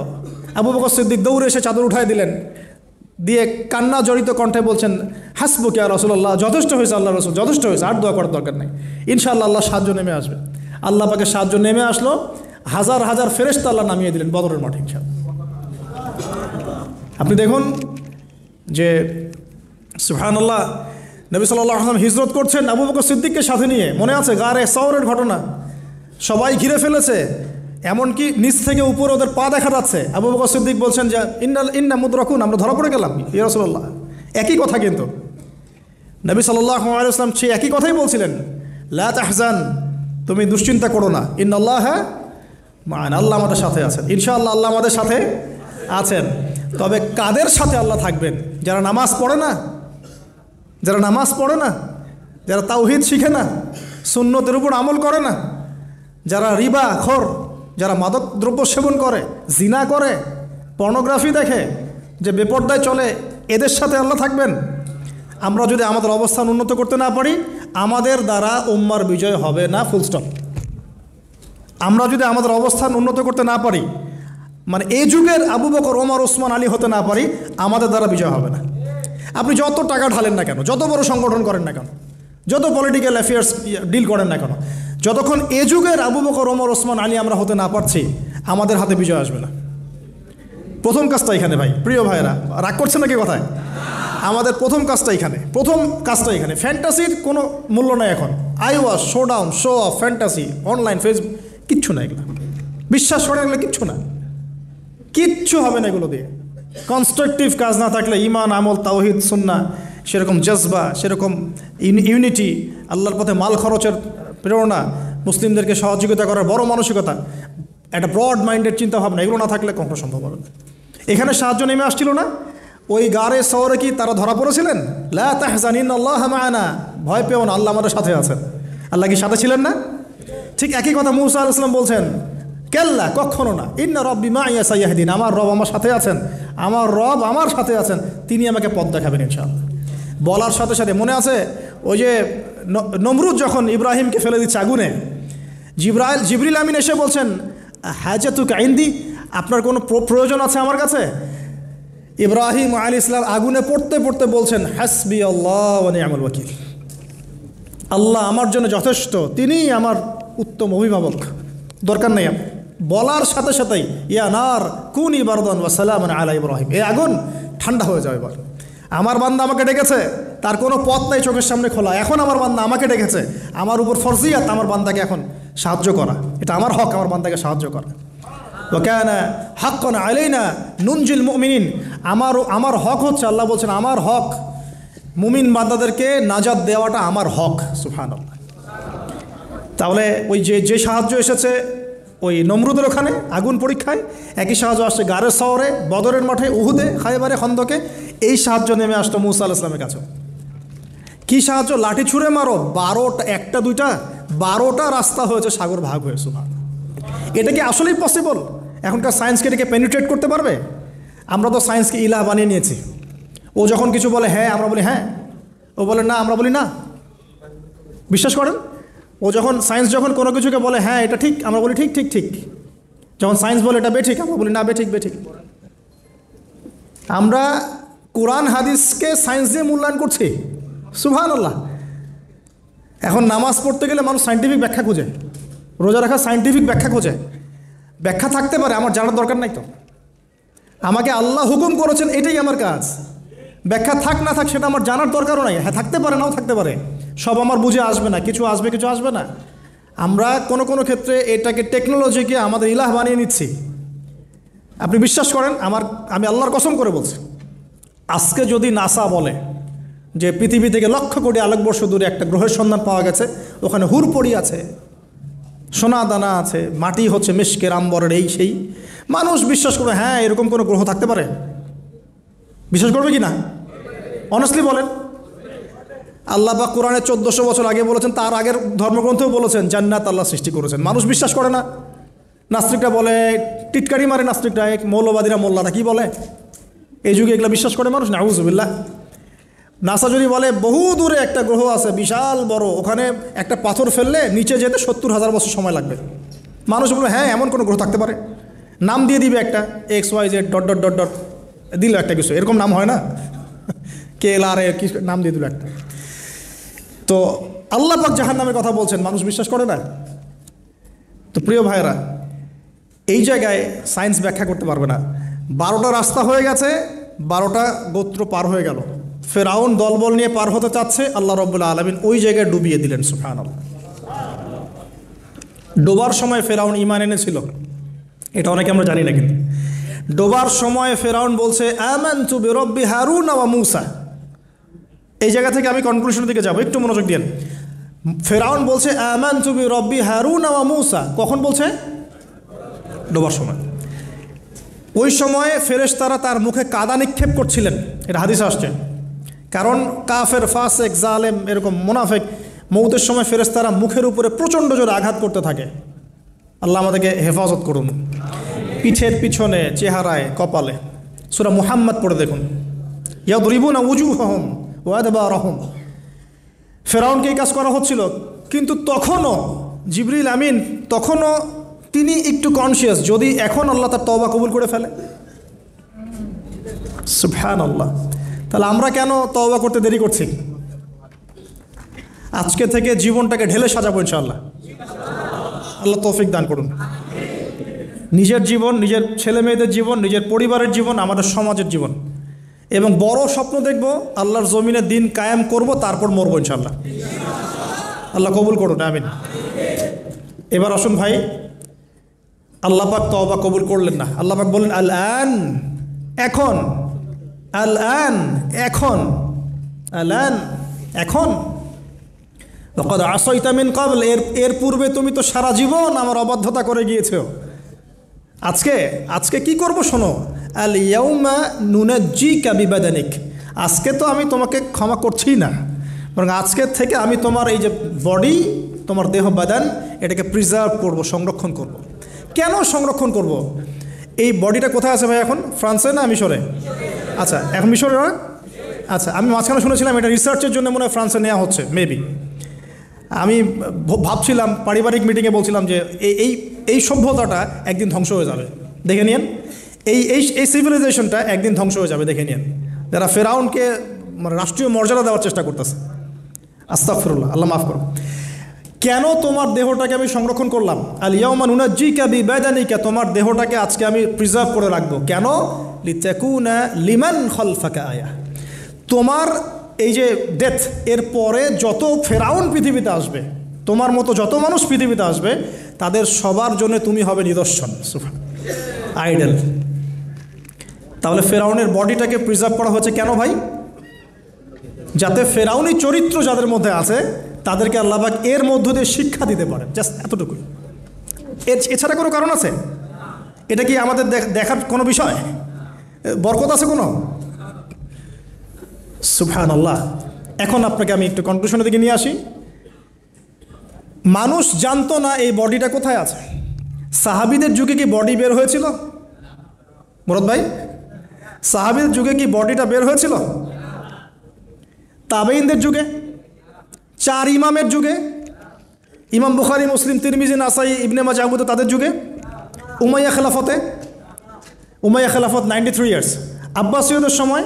আবু বকর সিদ্দিক দৌড়ে এসে চাদর উঠায় দিলেন, দিয়ে কান্না জড়িত কণ্ঠে বলছেন, হাসবুক ইয়া রাসূলুল্লাহ, যথেষ্ট হয়েছে আল্লাহ রাসূল, যথেষ্ট হয়েছে, আর দোয়া করার দরকার নেই, ইনশাআল্লাহ আল্লাহ সাহায্য নেমে আসবে। আল্লাহ পাকের সাহায্য নেমে আসলো, হাজার হাজার ফেরেশতা আল্লাহ নামিয়ে দিলেন বদরের মাঠে ইনশাআল্লাহ। আপনি দেখুন যে সুবহানাল্লাহ, নবী সাল্লাল্লাহু আলাইহি ওয়াসাল্লাম হিজরত করছেন আবু বকর সিদ্দিককে সাথে নিয়ে, মনে আছে গারে সাওরের ঘটনা, সবাই ঘিরে ফেলেছে, এমনকি নিচ থেকে উপরে ওদের পা দেখা যাচ্ছে। আবু বকর সিদ্দিক বলছেন যে ইন্না মুদরাকুন, আমরা ধরা পড়ে গেলাম ইয়া রাসূলুল্লাহ। একই কথা, কিন্তু নবী সাল্লাল্লাহু আলাইহি ওয়াসাল্লাম সেই একই কথাই বলছিলেন, লা তাহজান, তুমি দুশ্চিন্তা করো না, ইন্নাল্লাহা মা'ানা, আল্লাহ আমাদের সাথে আছেন, ইনশাআল্লাহ আল্লাহ আমাদের সাথে আছেন। তবে কাদের সাথে আল্লাহ থাকবেন? যারা নামাজ পড়ে না, যারা নামাজ পড়ে না, যারা তাওহীদ শিখে না, সুন্নতের উপর আমল করে না, যারা রিবা খোর, যারা মাদক দ্রব্য সেবন করে, জিনা করে, পর্নোগ্রাফি দেখে, যে বেপরদায় চলে, এদের সাথে আল্লাহ থাকবেন। আমরা যদি আমাদের অবস্থান উন্নত করতে না পারি, আমাদের দ্বারা উম্মার বিজয় হবে না, ফুল স্টপ। আমরা যদি আমাদের অবস্থান উন্নত করতে না পারি, মানে এই যুগের আবু বকর, ওমর, ওসমান, আলী হতে না পারি, আমাদের দ্বারা বিজয় হবে না। আপনি যত টাকা ঢালেন না কেন, যত বড় সংগঠন করেন না কেন, যত পলিটিক্যাল অ্যাফেয়ার্স ডিল করেন না কেন, যতক্ষণ এ যুগের আবু বকর, ওমর, ওসমান, আলী আমরা হতে না পারছি, আমাদের হাতে বিজয় আসবে না। প্রথম কাজটা এখানে ভাই, প্রিয় ভাইয়েরা, রাগ করছে নাকি কথায়? আমাদের প্রথম কাজটা এখানে, ফ্যান্টাসির কোনো মূল্য নাই এখন। Eyewash, show down, show off, fantasy, online, Facebook, কিচ্ছু না এগুলো। বিশ্বাস করে এগুলো কিচ্ছু না, কিচ্ছু হবে না এগুলো দিয়ে। কনস্ট্রাকটিভ কাজ না থাকলে, ইমান, আমল, তাওহীদ, সুন্নাহ, সেরকম জজবা, সেরকম ইউনিটি, আল্লাহর পথে মাল খরচের প্রেরণা, মুসলিমদেরকে সহযোগিতা করার বড় মানসিকতা, একটা ব্রড মাইন্ডেড চিন্তাভাবনা, এগুলো না থাকলে কখনো সম্ভব হবে না। এখানে সাহায্য নেমে আসছিল না? ওই গারে শহরে কি তারা ধরা পড়েছিলেন? লা তাহজান ইন্নাল্লাহা মা'ানা, ভয় পেও না, আল্লাহ আমাদের সাথে আছেন। আল্লাহ কি সাথে ছিলেন না? ঠিক একই কথা মুসা আলাইহিস সালাম বলছেন, কাল্লা, কখনো না, ইন্না রব্বি মাইয়া সাইয়াহদিন, আমার রব আমার সাথে আছেন, আমার রব আমার সাথে আছেন, তিনি আমাকে পথ দেখাবেন ইনশাআল্লাহ। বলার সাথে সাথে মনে আছে ওই যে নমরুদ যখন ইব্রাহিমকে ফেলে দিচ্ছে আগুনে, জিবরিল আমিন এসে বলছেন, হাজাতুকা ইনদি, আপনার কোনো প্রয়োজন আছে আমার কাছে? ইব্রাহিম আলাইহিস সালাম আগুনে পড়তে পড়তে বলছেন, হাসবি আল্লাহ ওয়া নি'মাল ওয়াকিল, আল্লাহ আমার জন্য যথেষ্ট, তিনিই আমার উত্তম অভিভাবক, দরকার নেই। বলার সাথে সাথেই ইয়া নার কুনি বারদান ওয়া সালামান আলা ইব্রাহিম, এই আগুন ঠান্ডা হয়ে যাবে। এবার আমার বান্দা আমাকে ডেকেছে, তার কোনো পথ নাই চোখের সামনে খোলা, এখন আমার বান্দা আমাকে ডেকেছে, আমার উপর ফরজিয়াত আমার বান্দাকে এখন সাহায্য করা, এটা আমার হক, আমার বান্দাকে সাহায্য করা। ওয়া কানা হাক্কান আলাইনা নুনজিল মুমিনিন, আমার হক হচ্ছে, আল্লাহ বলছেন আমার হক মুমিন বান্দাদেরকে নাজাত দেওয়াটা আমার হক। সুবহানাল্লাহ। তাহলে ওই যে সাহায্য এসেছে ওই নমরুদের ওখানে আগুন পরীক্ষায়, একই সাহায্য আসছে গারের শহরে, বদরের মাঠে, উহুদে, খায়বারে, খন্দকে, এই সাহায্য নেমে আসতো মুসা আলাইহিস সালামের কাছে। কি সাহায্য? লাঠি ছুঁড়ে মারো, 12টা, একটা দুইটা 12টা রাস্তা হয়েছে, সাগর ভাগ হয়ে। সুবহানাল্লাহ। এটা কি আসলেই পসিবল? এখনকার সায়েন্সকে এটাকে পেনিট্রেট করতে পারবে? আমরা তো সায়েন্সকে ইলাহ বানিয়ে নিয়েছি। ও যখন কিছু বলে হ্যাঁ, আমরা বলি হ্যাঁ, ও বলে না, আমরা বলি না। বিশ্বাস করেন? ও যখন সায়েন্স যখন কোনো কিছুকে বলে হ্যাঁ এটা ঠিক, আমরা বলি ঠিক ঠিক ঠিক। যখন সায়েন্স বলে এটা বেঠিক, আমরা বলি না বেঠিক বেঠিক। আমরা কোরআন হাদিসকে সায়েন্স দিয়ে মূল্যায়ন করছি। সুবহানাল্লাহ। এখন নামাজ পড়তে গেলে মানুষ সায়েন্টিফিক ব্যাখ্যা খুঁজে, রোজা রাখা সায়েন্টিফিক ব্যাখ্যা খোঁজে। ব্যাখ্যা থাকতে পারে, আমার জানার দরকার নাই তো। আমাকে আল্লাহ হুকুম করেছেন, এটাই আমার কাজ। ব্যাখ্যা থাক না থাক সেটা আমার জানার দরকারও নাই। হ্যাঁ, থাকতে পারে, নাও থাকতে পারে, সব আমার বুঝে আসবে না, কিছু আসবে কিছু আসবে না। আমরা কোনো কোনো ক্ষেত্রে এটাকে টেকনোলজিকে আমাদের ইলাহ বানিয়ে নিচ্ছি। আপনি বিশ্বাস করেন, আমি আল্লাহর কসম করে বলছি, আজকে যদি নাসা বলে যে পৃথিবী থেকে লক্ষ কোটি আলোকবর্ষ দূরে একটা গ্রহের সন্ধান পাওয়া গেছে, ওখানে হুরপড়ি আছে, সোনা দানা আছে, মাটি হচ্ছে মিশকের আম্বরের, এই সেই, মানুষ বিশ্বাস করবে হ্যাঁ এরকম কোনো গ্রহ থাকতে পারে? বিশ্বাস করবে কি না? অনেস্টলি বলেন। আল্লাহ পাক কোরআনে 1400 বছর আগে বলেছেন, তার আগের ধর্মগ্রন্থেও বলেছেন জান্নাত আল্লাহ সৃষ্টি করেছেন। মানুষ বিশ্বাস করে না। নাস্তিকরা বলে, টিটকারি মারে নাস্তিকরা, মৌলবাদীরা মোল্লারা কি বলে, এই যুগে এগুলো বিশ্বাস করে মানুষ? নাউজুবিল্লাহ। নাসা যদি বলে বহু দূরে একটা গ্রহ আছে বিশাল বড়, ওখানে একটা পাথর ফেললে নিচে যেতে 70,000 বছর সময় লাগবে, মানুষ বলবে হ্যাঁ এমন কোনো গ্রহ থাকতে পারে। নাম দিয়ে দিবে একটা XYZ dot dot dot dot, দিল একটা কিছু, এরকম নাম হয় না, KLR কি নাম দিয়ে দিল একটা। তো আল্লাহ পাক জাহান্নামের কথা বলছেন, মানুষ বিশ্বাস করে না। তো প্রিয় ভাইরা, এই জায়গায় সায়েন্স ব্যাখ্যা করতে পারবে না। 12টা রাস্তা হয়ে গেছে, 12টা গোত্র পার হয়ে গেল। ফেরাউন দলবল নিয়ে পার হতে চাচ্ছে, আল্লাহ রাব্বুল আলামিন ওই জায়গায় ডুবিয়ে দিলেন। সুবহানাল্লাহ। ডোবার সময় ফেরাউন ঈমান এনেছিল, এটা অনেকে আমরা জানি না, কিন্তু ডোবার সময় ফেরাউন বলছে আমানতু বিরব্বি হারুন ওয়া মূসা। এই জায়গা থেকে আমি কনক্লুশনের দিকে যাব, একটু মনোযোগ দিন। ফেরাউন বলছে আমানতু বিরব্বি হারুন ওয়া মূসা, কখন বলছে? ডোবার সময়। ওই সময়ে ফেরেশতারা তার মুখে কাদা নিক্ষেপ করছিলেন, এটা হাদিসে আসছে। কারণ কাফের, ফাসেক, জালেম, এরকম মুনাফিক মৌতের সময় ফেরেশতারা মুখের উপরে প্রচণ্ড জোরে আঘাত করতে থাকে। আল্লাহ আমাদেরকে হেফাজত করুন। পিঠের পিছনে, চেহারায়, কপালে। সূরা মুহাম্মদ পড়ে দেখুন, ইয়াদরিবুনা উজুহাহুম ওয়া আদবারহুম। ফেরাউনকে এই কাজ করা হচ্ছিল, কিন্তু তখনও জিবরিল আমিন তখনও তিনি একটু কনসিয়াস, যদি এখন আল্লাহ তার তওবা কবুল করে ফেলে। সুবহানাল্লাহ। তাহলে আমরা কেন তওবা করতে দেরি করছি? আজকে থেকে জীবনটাকে ঢেলে সাজাবো ইনশাআল্লাহ। আল্লাহ তৌফিক দান করুন। নিজের জীবন, নিজের ছেলে মেয়েদের জীবন, নিজের পরিবারের জীবন, আমাদের সমাজের জীবন, এবং বড় স্বপ্ন দেখব, আল্লাহর জমিনে দিন কায়েম করব, তারপর মরবো ইনশাআল্লাহ। আল্লাহ কবুল করুন, আমিন। এবার আসুন ভাই, আল্লাহ পাক তওবা কবুল করলেন না। আল্লাহ পাক বললেন আল আন, এখন, আল আন, এখন, আল আন, এখন, ওয়াকাদ আসাইতা মিন ক্বাবল, এর পূর্বে তুমি তো সারা জীবন আমার অবাধ্যতা করে গিয়েছো। আজকে কি করব শোনো, আল ইয়াউমা নুনাজ্জিকা বিবাদানিক, আজকে তো আমি তোমাকে ক্ষমা করছি না, বরং আজকের থেকে আমি তোমার এই যে বডি, তোমার দেহ বাদান, এটাকে প্রিজার্ভ করব, সংরক্ষণ করব। কেন সংরক্ষণ করব? এই বডিটা কোথায় আছে ভাই এখন? ফ্রান্সে না মিশরে? আচ্ছা, এখন মিশরে না? আচ্ছা, আমি মাঝখানে শুনেছিলাম এটা রিসার্চের জন্য মনে হয় ফ্রান্সে নেওয়া হচ্ছে, মেবি। আমি ভাবছিলাম, পারিবারিক মিটিংয়ে বলছিলাম যে এই সভ্যতাটা একদিন ধ্বংস হয়ে যাবে, দেখে নিন। এই সিভিলাইজেশনটা একদিন ধ্বংস হয়ে যাবে, দেখে নিন। যারা ফেরাউনকে মানে রাষ্ট্রীয় মর্যাদা দেওয়ার চেষ্টা করতেছে। আস্তাগফিরুল্লাহ, আল্লাহ মাফ করো। কেন তোমার দেহটাকে আমি সংরক্ষণ করলাম? আল ইয়াউমা নুনাজ্জিকা বিবাদানিকা, তোমার দেহটাকে আজকে আমি প্রিজার্ভ করে রাখবো। কেন? লিতাকুনা লিমান খালফাকা আয়া, তোমার এই যে ডেথ, এর পরে যত ফেরাউন পৃথিবীতে আসবে, তোমার মতো যত মানুষ পৃথিবীতে আসবে, তাদের সবার জন্য তুমি হবে নিদর্শন, আইডল। তাহলে ফেরাউনের বডিটাকে প্রিজার্ভ করা হয়েছে কেন ভাই? যাতে ফেরাউনি চরিত্র যাদের মধ্যে আছে তাদেরকে আল্লাহ পাক এর মধ্য দিয়ে শিক্ষা দিতে পারেন, জাস্ট এতটুকু। এছাড়া কোনো কারণ আছে? এটা কি আমাদের দেখার কোনো বিষয়? বরকত আছে কোনো? সুবহানাল্লাহ। এখন আপনাকে আমি একটু কনক্লুশনের দিকে নিয়ে আসি। মানুষ জানতো না এই বডিটা কোথায় আছে। সাহাবীদের যুগে কি বডি বের হয়েছিল? মুরাদ ভাই, সাহাবীদের যুগে কি বডিটা বের হয়েছিল? তাবেঈনদের যুগে, 4 ইমামের যুগে, ইমাম বুখারী, মুসলিম, তিরমিজি, নাসাই, ইবনে মাজাহ, আবু দাউদ, তাদের যুগে, উমাইয়া খেলাফতে, উমাইয়া খেলাফত 93 ইয়ার্স, আব্বাসীয়দের সময়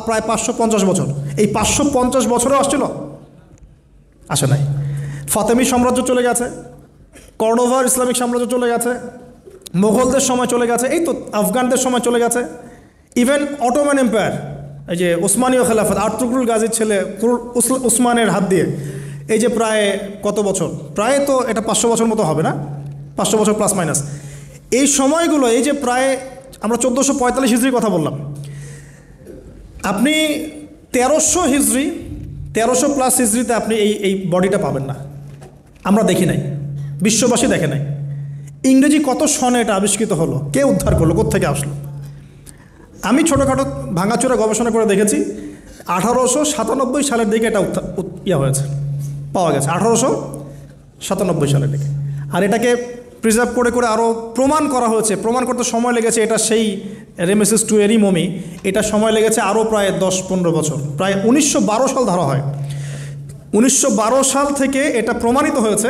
প্রায় 550 বছর। এই 550 বছরও আসছিল? আসে নাই। ফাতেমি সাম্রাজ্য চলে গেছে, কর্ডোভার ইসলামিক সাম্রাজ্য চলে গেছে, মোগলদের সময় চলে গেছে, এই তো আফগানদের সময় চলে গেছে, ইভেন অটোম্যান এম্পায়ার, এই যে ওসমানীয় খেলাফত আর্তুগরুল গাজীর ছেলে উসমানের হাত দিয়ে, এই যে প্রায় কত বছর, প্রায় তো এটা 500 বছর মতো হবে না, 500 বছর প্লাস মাইনাস, এই সময়গুলো, এই যে প্রায় আমরা 1445 হিজরির কথা বললাম, আপনি 1300 হিজরি, 1300 প্লাস হিজরিতে আপনি এই বডিটা পাবেন না, আমরা দেখি নাই, বিশ্ববাসী দেখে নাই। ইংরেজি কত সনে এটা আবিষ্কৃত হলো, কে উদ্ধার করলো, কোত্থেকে আসলো? আমি ছোটোখাটো ভাঙাচোরা গবেষণা করে দেখেছি 1897 সালের দিকে এটা হয়েছে, পাওয়া গেছে 1897 সালের দিকে। আর এটাকে প্রিজার্ভ করে করে আরও প্রমাণ করা হয়েছে, প্রমাণ করতে সময় লেগেছে, এটা সেই রেমেসিস II এরই মমি, এটা সময় লেগেছে আরও প্রায় 10-15 বছর, প্রায় 1912 সাল ধরা হয়। 1912 সাল থেকে এটা প্রমাণিত হয়েছে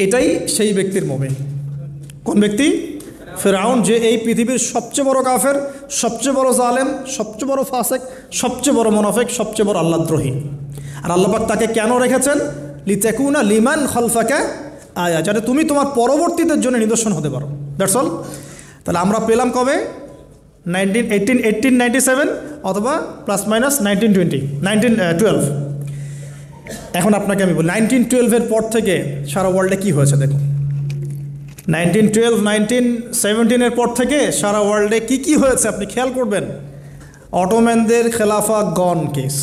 এটাই সেই ব্যক্তির মমি। কোন ব্যক্তি? ফেরাউন, যে এই পৃথিবীর সবচেয়ে বড় কাফের, সবচেয়ে বড় জালেম, সবচেয়ে বড় ফাসেক, সবচেয়ে বড় মুনাফিক, সবচেয়ে বড় আল্লাহদ্রোহী। আর আল্লাহ পাক তাকে কেন রেখেছেন? লিতাকুনা লিমান খালফাকা আয়া, যাতে তুমি তোমার পরবর্তীদের জন্য নিদর্শন হতে পারো। That's all. তাহলে আমরা পেলাম কবে? 1897 অথবা প্লাস মাইনাস 1912। এখন আপনাকে আমি বলি 1912-এর পর থেকে সারা ওয়ার্ল্ডে কী হয়েছে দেখুন। 1912, 1917-এর পর থেকে সারা ওয়ার্ল্ডে কী হয়েছে আপনি খেয়াল করবেন। অটোম্যানদের খেলাফা gone case,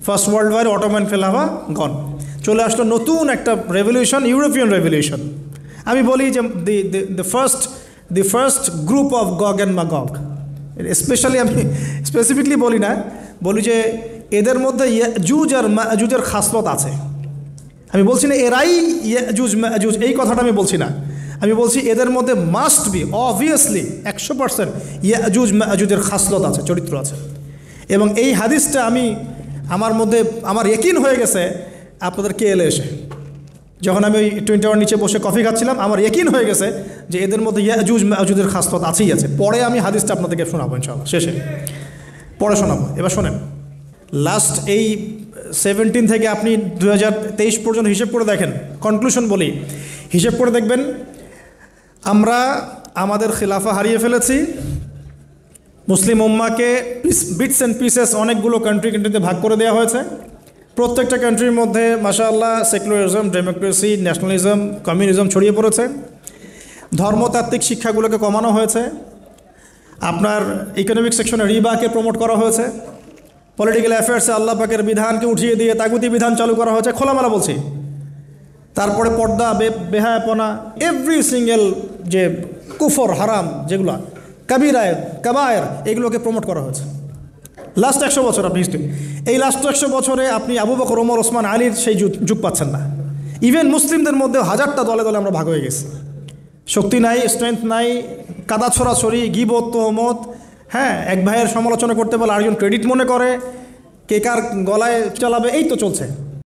First World War Ottoman খেলাফা গন, চলে আসলো নতুন একটা রেভলিউশন, ইউরোপিয়ান রেভলিউশন। আমি বলি যে the first group of গগ and ম্যাগগ, specially আমি স্পেসিফিকলি বলি না, বলি যে এদের মধ্যে ইয়াজুজ আর মাজুজের খাসলত আছে। আমি বলছি না এরাই ইয়াজুজ মাজুজ, এই কথাটা আমি বলছি না, আমি বলছি এদের মধ্যে মাস্ট বি অবভিয়াসলি 100% ইয়াজুজ মাজুজের খাসলত আছে, চরিত্র আছে। এবং এই হাদিসটা আমার মধ্যে আমার ইয়াকিন হয়ে গেছে আপনাদের কে এলে এসে, যখন আমি ওই টুইন টাওয়ার নিচে বসে কফি খাচ্ছিলাম, আমার ইয়াকিন হয়ে গেছে যে এদের মধ্যে ইয়াজুজ মাজুজের খাসলত আছেই আছে। পরে আমি হাদিসটা আপনাদেরকে শোনাবো ইনশাআল্লাহ, শেষে পরে শোনাবো। এবার শোনেন, লাস্ট এই 17 থেকে আপনি 2023 পর্যন্ত হিসেব করে দেখেন, কনক্লুশন বলি, হিসেব করে দেখবেন আমরা আমাদের খিলাফা হারিয়ে ফেলেছি। মুসলিম উম্মাকে বিটস অ্যান্ড পিসেস অনেকগুলো কান্ট্রিতে ভাগ করে দেওয়া হয়েছে। প্রত্যেকটা কান্ট্রির মধ্যে মাশাআল্লাহ সেকুলারিজম, ডেমোক্রেসি, ন্যাশনালিজম, কমিউনিজম ছড়িয়ে পড়েছে। ধর্মতাত্ত্বিক শিক্ষাগুলোকে কমানো হয়েছে। আপনার ইকোনমিক সেকশনে রিবাকে প্রমোট করা হয়েছে। পলিটিক্যাল অ্যাফেয়ার্সে আল্লাহ পাকের বিধানকে উঠিয়ে দিয়ে তাগুতি বিধান চালু করা হয়েছে, খোলামেলা বলছি। তারপরে পর্দা, বেহায়াপনা, এভরি সিঙ্গেল যে কুফর হারাম যেগুলো কাবিরায় কাবায়ের, এগুলোকে প্রমোট করা হয়েছে লাস্ট 100 বছর। আপনি হিস্ট্রি এই লাস্ট 100 বছরে আপনি আবু বকর, ওমর, ওসমান, আলীর সেই যুগ পাচ্ছেন না। ইভেন মুসলিমদের মধ্যে হাজারটা দলে দলে আমরা ভাগ হয়ে গেছি, শক্তি নাই, স্ট্রেংথ নাই, কাদা ছড়াছড়ি, গিবত, তোহমত, হ্যাঁ, এক ভাইয়ের সমালোচনা করতে বলে আরেকজন ক্রেডিট মনে করে, কে কার গলায় চালাবে, এই তো চলছে।